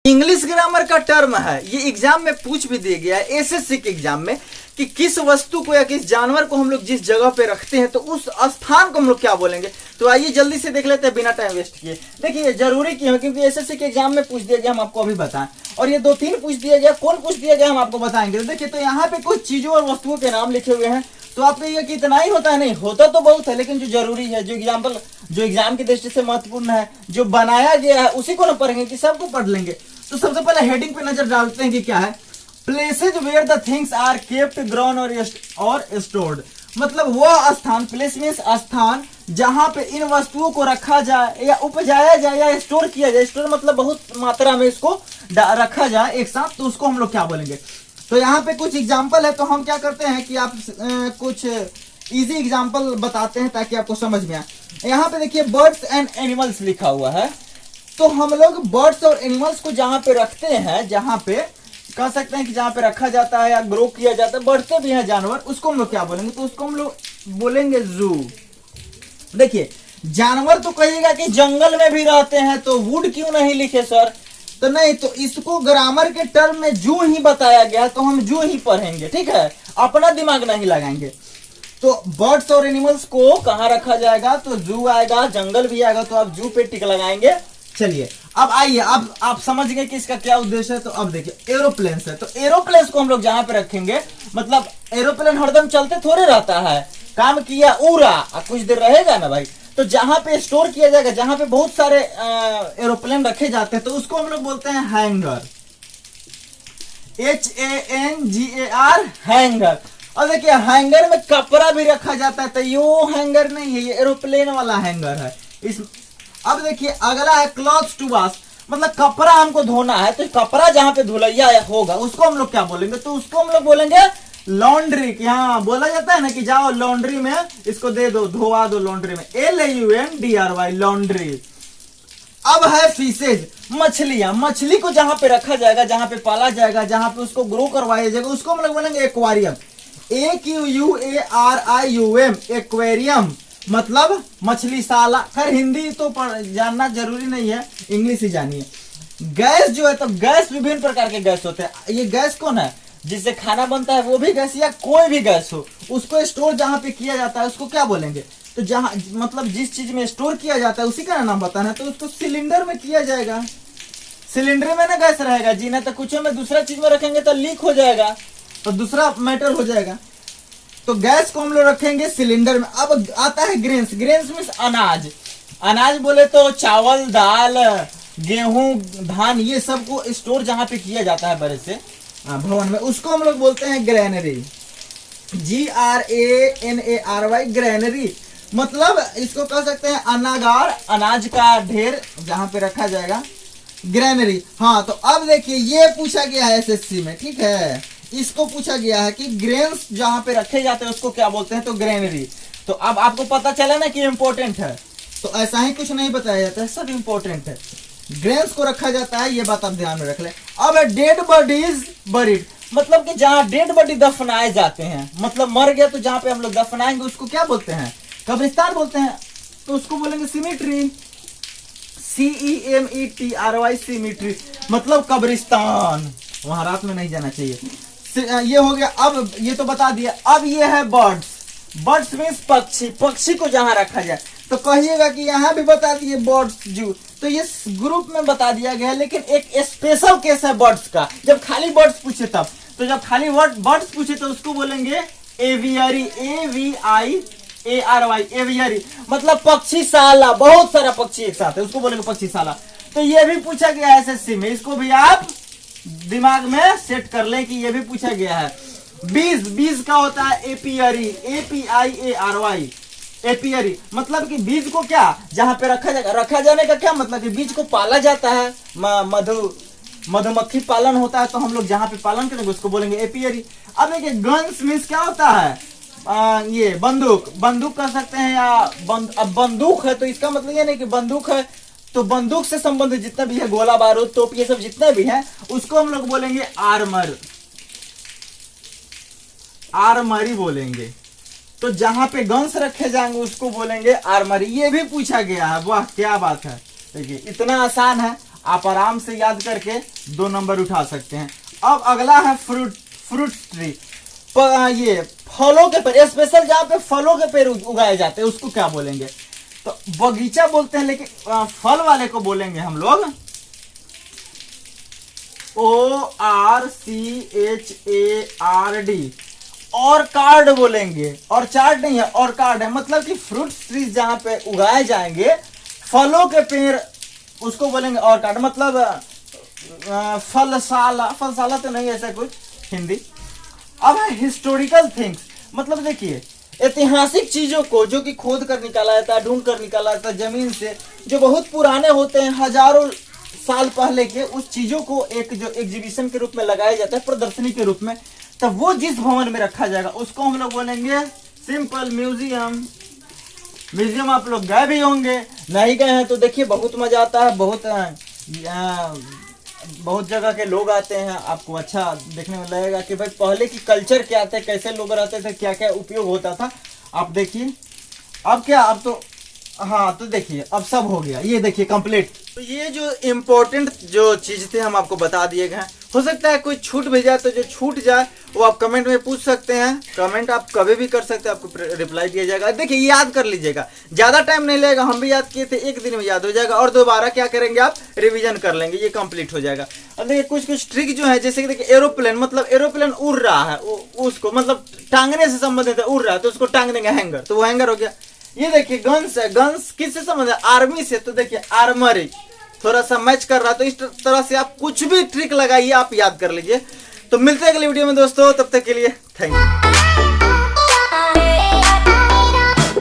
English grammar का term है, ये एग्जाम में पूछ भी दिया गया है एसएससी के एग्जाम में कि किस वस्तु को या किस जानवर को हम लोग जिस जगह पे रखते हैं तो उस स्थान को हम लोग क्या बोलेंगे। तो आइए जल्दी से देख लेते हैं बिना टाइम वेस्ट किए। देखिए जरूरी क्यों है, क्योंकि एसएससी के एग्जाम में पूछ दिया गया, हम आपको अभी बताएं, और ये 2-3 पूछ दिया गया। कौन पूछ दिया गया हम आपको बताएंगे। तो देखिए, तो यहाँ पे कुछ चीजों और वस्तुओं के नाम लिखे हुए हैं। तो आप कहिए कि इतना ही होता है, नहीं होता तो बहुत है, लेकिन जो जरूरी है, जो एग्जाम की दृष्टि से महत्वपूर्ण है, जो बनाया गया है, उसी को ना पढ़ेंगे कि सबको पढ़ लेंगे। तो सबसे पहले हेडिंग पे नजर डालते हैं कि क्या है। Places where the things are kept, grown और स्टोर्ड। मतलब वह स्थान, प्लेस मीन्स स्थान, जहां पे इन वस्तुओं को रखा जाए या उपजाया जाए या स्टोर किया जाए। स्टोर मतलब बहुत मात्रा में इसको रखा जाए एक साथ, तो उसको हम लोग क्या बोलेंगे। तो यहाँ पे कुछ एग्जाम्पल है, तो हम क्या करते हैं कि आप कुछ इजी एग्जाम्पल बताते हैं ताकि आपको समझ में आए। यहाँ पे देखिए बर्ड्स एंड एनिमल्स लिखा हुआ है। तो हम लोग बर्ड्स और एनिमल्स को जहां पे रखते हैं, जहां पे कह सकते हैं कि जहां पे रखा जाता है या ग्रो किया जाता है, बढ़ते भी हैं जानवर, उसको हम लोग क्या बोलेंगे। तो उसको हम लोग बोलेंगे जू। देखिए जानवर तो कहिएगा कि जंगल में भी रहते हैं, तो वुड क्यों नहीं लिखे सर। तो नहीं, तो इसको ग्रामर के टर्म में जू ही बताया गया, तो हम जू ही पढ़ेंगे, ठीक है, अपना दिमाग नहीं लगाएंगे। तो बर्ड्स और एनिमल्स को कहां रखा जाएगा, तो जू आएगा, जंगल भी आएगा, तो आप जू पे टिक लगाएंगे। चलिए अब आइए, अब आप समझ गए कि इसका क्या उद्देश्य है। तो अब देखिए एरोप्लेन्स है, तो एरोप्लेन्स को हम लोग जहां पे रखेंगे, मतलब एरोप्लेन हरदम चलते थोड़े रहता है, काम किया उड़ा कुछ देर रहेगा ना भाई। तो जहां पे स्टोर किया जाएगा, जहां पे बहुत सारे एरोप्लेन रखे जाते हैं, तो उसको हम लोग बोलते हैं हैंगर, HANGAR, हैंगर। और देखिए हैंगर में कपड़ा भी रखा जाता है, तो यो हैंगर नहीं है, ये एरोप्लेन वाला हैंगर है। इस अब देखिए अगला है क्लॉथ्स टू वॉश, मतलब कपड़ा हमको धोना है, तो कपड़ा जहां पे धुलैया होगा उसको हम लोग क्या बोलेंगे। तो उसको हम लोग बोलेंगे लॉन्ड्री। कि हाँ बोला जाता है ना कि जाओ लॉन्ड्री में इसको दे दो, धोवा दो लॉन्ड्री में, LAUNDRY, लॉन्ड्री। अब है फिशेज, मछलियां। मछली को जहां पे रखा जाएगा, जहां पे पाला जाएगा, जहां पे उसको ग्रो करवाया जाएगा, उसको हम लोग बोलेंगे एक्वारियम, AQUARIUM, एक्वेरियम, मतलब मछलीशाला। खैर हिंदी तो जानना जरूरी नहीं है, इंग्लिश ही जानिए। गैस जो है, तो गैस विभिन्न प्रकार के गैस होते हैं। ये गैस कौन है, जिससे खाना बनता है, वो भी गैस या कोई भी गैस हो, उसको स्टोर जहां पे किया जाता है उसको क्या बोलेंगे। तो जहां मतलब जिस चीज में स्टोर किया जाता है उसी का नाम बताना है। तो उसको सिलेंडर में किया जाएगा, सिलेंडर में ना गैस रहेगा जी, ना तो कुछ में दूसरा चीज में रखेंगे तो लीक हो जाएगा, तो दूसरा मैटर हो जाएगा। तो गैस को हम लोग रखेंगे सिलेंडर में। अब आता है ग्रेन्स। ग्रेन्स मीन्स अनाज। अनाज बोले तो चावल, दाल, गेहूं, धान, ये सब को स्टोर जहां पे किया जाता है बड़े से भवन में, उसको हम लोग बोलते हैं ग्रैनरी, GRANARY, ग्रैनरी। मतलब इसको कह सकते हैं अन्नागार, अनाज का ढेर जहां पे रखा जाएगा, ग्रैनरी। हाँ, तो अब देखिए ये पूछा गया है एसएससी में, ठीक है, इसको पूछा गया है कि ग्रेन्स जहां पे रखे जाते हैं उसको क्या बोलते हैं, तो ग्रेनरी। तो अब आपको पता चला ना कि इंपॉर्टेंट है, तो ऐसा ही कुछ नहीं बताया जाता है, सब इंपॉर्टेंट है। ग्रेन्स को रखा जाता है, ये बात आप ध्यान में रख ले। अब डेड बॉडीज बरीड, मतलब कि जहां डेड बॉडी दफनाए जाते हैं, मतलब मर गया तो जहां पे हम लोग दफनाएंगे उसको क्या बोलते हैं, कब्रिस्तान बोलते हैं। तो उसको बोलेंगे सिमिट्री, CEMETRY, सिमिट्री, मतलब कब्रिस्तान। वहां रात में नहीं जाना चाहिए। ये हो गया। अब ये तो बता दिया। अब ये है बर्ड्स। बर्ड्स मीन्स पक्षी। पक्षी को जहां रखा जाए, तो कहिएगा कि यहाँ भी बता दिए बर्ड्स जू, तो ये ग्रुप में बता दिया गया है। लेकिन एक स्पेशल केस है बर्ड्स का, जब खाली बर्ड्स पूछे तब। तो जब खाली बर्ड्स पूछे तो उसको बोलेंगे एवियरी, AVIARY, एवियरी, मतलब पक्षीशाला। बहुत सारा पक्षी एक साथ है, उसको बोलेंगे पक्षीशाला। तो ये भी पूछा गया है एसएससी में, इसको भी आप दिमाग में सेट कर लें कि ये भी पूछा गया है। बीज, बीज का होता है एपियरी, APIARY, एपियरी, मतलब कि बीज को क्या जहां पे रखा जाएगा। रखा जाने का क्या मतलब कि बीज को पाला जाता है, मधुमक्खी पालन होता है, तो हम लोग जहां पे पालन करेंगे उसको बोलेंगे एपियरी। अब देखिए गन्स मीन्स क्या होता है, ये बंदूक। बंदूक कह सकते हैं, या अब बंदूक है तो इसका मतलब ये नहीं कि बंदूक है तो बंदूक से संबंधित जितना भी है, गोला बारूद, तोप, ये सब जितना भी है, उसको हम लोग बोलेंगे आर्मर, आर्मरी बोलेंगे। तो जहां पे गन्स रखे जाएंगे उसको बोलेंगे आर्मरी। ये भी पूछा गया है, वाह क्या बात है। देखिए इतना आसान है। आप आराम से याद करके 2 नंबर उठा सकते हैं। अब अगला है फ्रूट ट्री। ये फलों के पेड़, स्पेशल जहाँ पे फलों के पेड़ उगाए जाते हैं उसको क्या बोलेंगे? तो बगीचा बोलते हैं, लेकिन फल वाले को बोलेंगे हम लोग ORCHARD, और कार्ड बोलेंगे। और चार्ट नहीं है, और कार्ड है, मतलब कि फ्रूट ट्रीज जहां पे उगाए जाएंगे फलों के पेड़ उसको बोलेंगे और कार्ड, मतलब फलशाला तो नहीं, ऐसा कुछ हिंदी। अब है हिस्टोरिकल थिंग्स, मतलब देखिए ऐतिहासिक चीजों को जो कि खोद कर निकाला जाता है, ढूंढ कर निकाला जाता है जमीन से, जो बहुत पुराने होते हैं, हजारों साल पहले के, उस चीजों को एक जो एग्जीबिशन के रूप में लगाया जाता है, प्रदर्शनी के रूप में, तब वो जिस भवन में रखा जाएगा उसको हम लोग बोलेंगे सिंपल म्यूजियम। म्यूजियम आप लोग गए भी होंगे, नहीं गए हैं तो देखिए बहुत मजा आता है, बहुत जगह के लोग आते हैं, आपको अच्छा देखने में लगेगा कि भाई पहले की कल्चर क्या थे, कैसे लोग रहते थे, क्या क्या उपयोग होता था। आप देखिए अब क्या, अब तो हाँ, तो देखिए अब सब हो गया, ये देखिए कंप्लीट। तो ये जो इम्पोर्टेंट जो चीज थे हम आपको बता दिए गए हैं। हो सकता है कोई छूट भी जाए, तो जो छूट जाए वो आप कमेंट में पूछ सकते हैं, कमेंट आप कभी भी कर सकते हैं, आपको रिप्लाई दिया जाएगा। देखिए याद कर लीजिएगा, ज्यादा टाइम नहीं लगेगा, हम भी याद किए थे, 1 दिन में याद हो जाएगा, और दोबारा क्या करेंगे आप रिवीजन कर लेंगे, ये कंप्लीट हो जाएगा। अब देखिए कुछ ट्रिक जो है, जैसे कि देखिए एरोप्लेन, मतलब एरोप्लेन उड़ रहा है, उसको मतलब टांगने से संबंधित है, उड़ रहा है तो उसको टांग देंगे हैंगर, तो वो हैंगर हो गया। ये देखिए गन्स है, गन्स किससे संबंधित है? आर्मी से, तो देखिए आर्मरी थोड़ा सा मैच कर रहा है। तो इस तरह से आप कुछ भी ट्रिक लगाइए, आप याद कर लीजिए। तो मिलते हैं अगले वीडियो में दोस्तों, तब तक के लिए थैंक यू।